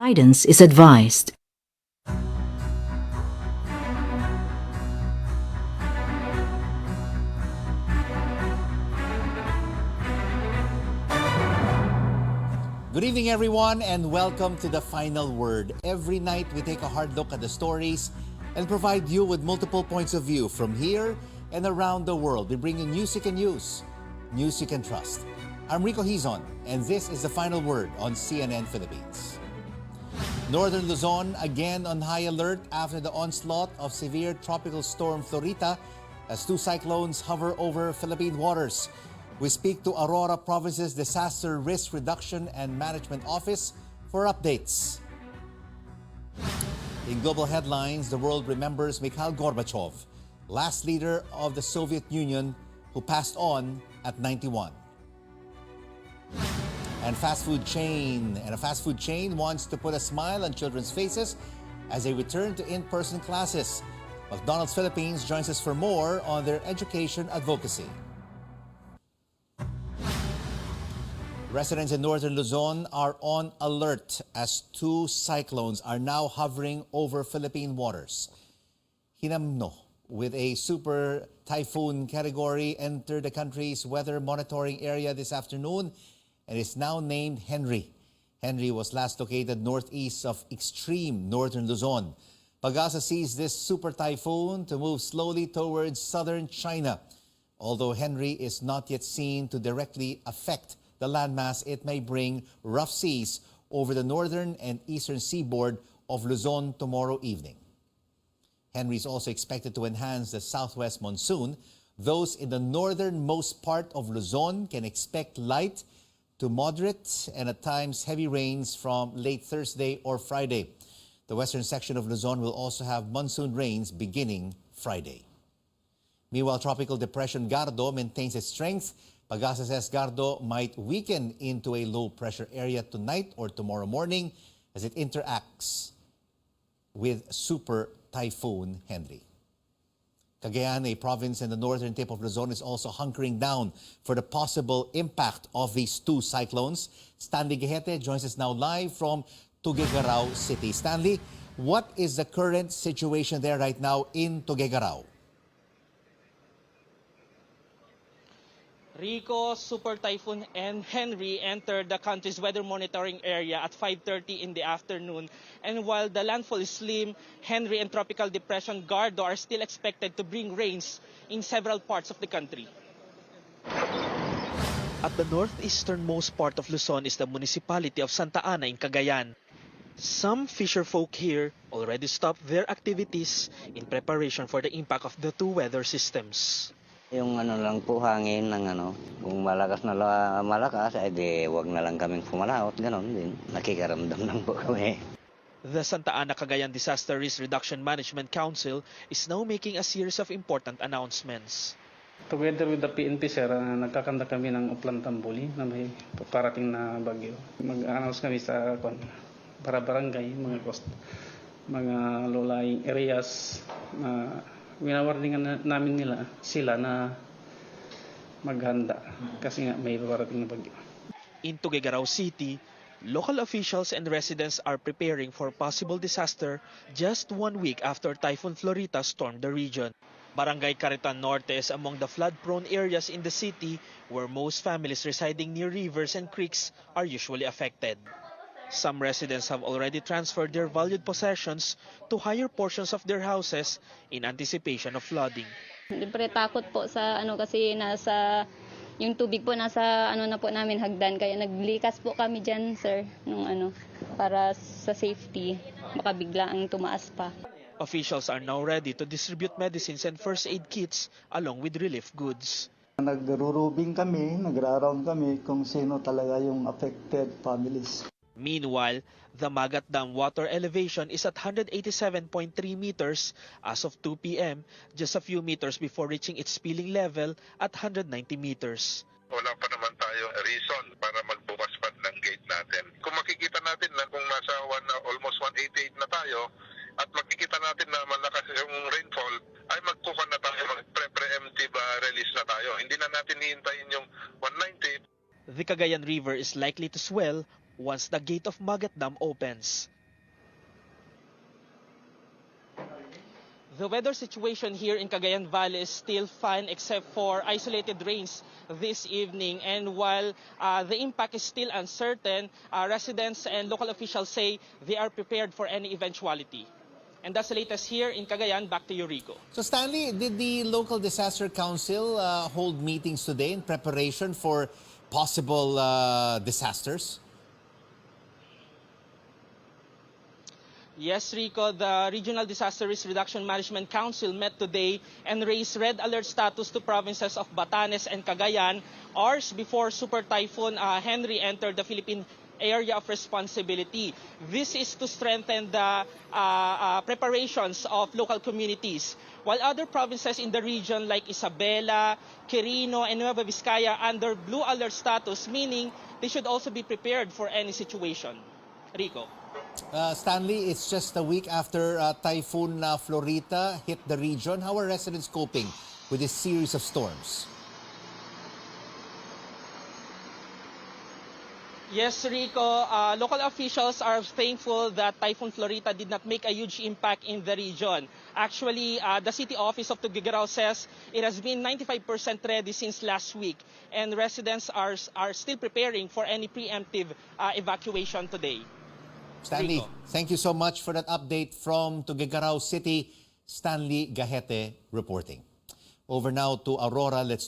Guidance is advised. Good evening, everyone, and welcome to The Final Word. Every night, we take a hard look at the stories and provide you with multiple points of view from here and around the world. We bring you news you can use, news you can trust. I'm Rico Hizon, and this is The Final Word on CNN Philippines. Northern Luzon again on high alert after the onslaught of severe tropical storm Florita as two cyclones hover over Philippine waters. We speak to Aurora Province's Disaster Risk Reduction and Management Office for updates. In global headlines, the world remembers Mikhail Gorbachev, last leader of the Soviet Union who passed on at 91. And a fast food chain wants to put a smile on children's faces as they return to in-person classes. McDonald's Philippines joins us for more on their education advocacy. Residents in northern Luzon are on alert as two cyclones are now hovering over Philippine waters. Hinamno, with a super typhoon category, entered the country's weather monitoring area this afternoon and is now named Henry. Henry was last located northeast of extreme northern Luzon. Pag-asa sees this super typhoon to move slowly towards southern China. Although Henry is not yet seen to directly affect the landmass, it may bring rough seas over the northern and eastern seaboard of Luzon tomorrow evening. Henry is also expected to enhance the southwest monsoon. Those in the northernmost part of Luzon can expect light to moderate and at times heavy rains from late Thursday or Friday. The western section of Luzon will also have monsoon rains beginning Friday. Meanwhile, Tropical Depression Gardo maintains its strength. Pag-asa says Gardo might weaken into a low-pressure area tonight or tomorrow morning as it interacts with Super Typhoon Henry. Cagayan, a province in the northern tip of Luzon, is also hunkering down for the possible impact of these two cyclones. Stanley Gehete joins us now live from Tuguegarao City. Stanley, what is the current situation there right now in Tuguegarao? Rico, Super Typhoon and Henry entered the country's weather monitoring area at 5:30 in the afternoon. And while the landfall is slim, Henry and Tropical Depression Gardo are still expected to bring rains in several parts of the country. At the northeasternmost part of Luzon is the municipality of Santa Ana in Cagayan. Some fisherfolk here already stopped their activities in preparation for the impact of the two weather systems. Yung lang po hangin ng kung malakas na malakas, ay di wag na lang kaming pumalaot, ganon din. Nakikaramdam lang po kami. The Santa Ana Cagayan Disaster Risk Reduction Management Council is now making a series of important announcements. Together with the PNP, sir, nagkakanda kami ng Uplan Tambuli na may parating na bagyo. Mag-announce kami sa para barangay, mga low-lying areas na winawarningan namin sila na maghanda kasi nga may parating na bagyo. In Tuguegarao City, local officials and residents are preparing for possible disaster just 1 week after Typhoon Florita stormed the region. Barangay Caritan Norte is among the flood-prone areas in the city where most families residing near rivers and creeks are usually affected. Some residents have already transferred their valued possessions to higher portions of their houses in anticipation of flooding. Siyempre takot po sa kasi yung tubig po nasa na po namin hagdan, kaya naglikas po kami diyan, sir, nung para sa safety, baka bigla ang tumaas pa. Officials are now ready to distribute medicines and first aid kits along with relief goods. Nagrurubing kami, nagra-round kami kung sino talaga yung affected families. Meanwhile, the Magat Dam water elevation is at 187.3 meters as of 2 p.m., just a few meters before reaching its spilling level at 190 meters. Wala pa naman tayo reason para magbukas pa ng gate natin. Kung makikita natin na kung nasa almost 188 na tayo at makikita natin na malakas yung rainfall, ay magkukan na tayo, mag-preemptive release na tayo. Hindi na natin hihintayin yung 190. The Cagayan River is likely to swell once the gate of Magat Dam opens. The weather situation here in Cagayan Valley is still fine except for isolated rains this evening. And while the impact is still uncertain, residents and local officials say they are prepared for any eventuality. And that's the latest here in Cagayan. Back to you, Rico. So Stanley, did the local disaster council hold meetings today in preparation for possible disasters? Yes, Rico, the Regional Disaster Risk Reduction Management Council met today and raised red alert status to provinces of Batanes and Cagayan hours before Super Typhoon Henry entered the Philippine area of responsibility. This is to strengthen the preparations of local communities. While other provinces in the region like Isabela, Quirino, and Nueva Vizcaya under blue alert status, meaning they should also be prepared for any situation. Rico. Stanley, it's just a week after Typhoon Florita hit the region. How are residents coping with this series of storms? Yes, Rico. Local officials are thankful that Typhoon Florita did not make a huge impact in the region. Actually, the city office of Tuguegarao says it has been 95% ready since last week, and residents are still preparing for any preemptive evacuation today. Stanley, Rico. thank you so much for that update from Tuguegarao City. Stanley Gahete reporting. Over now to Aurora. Let's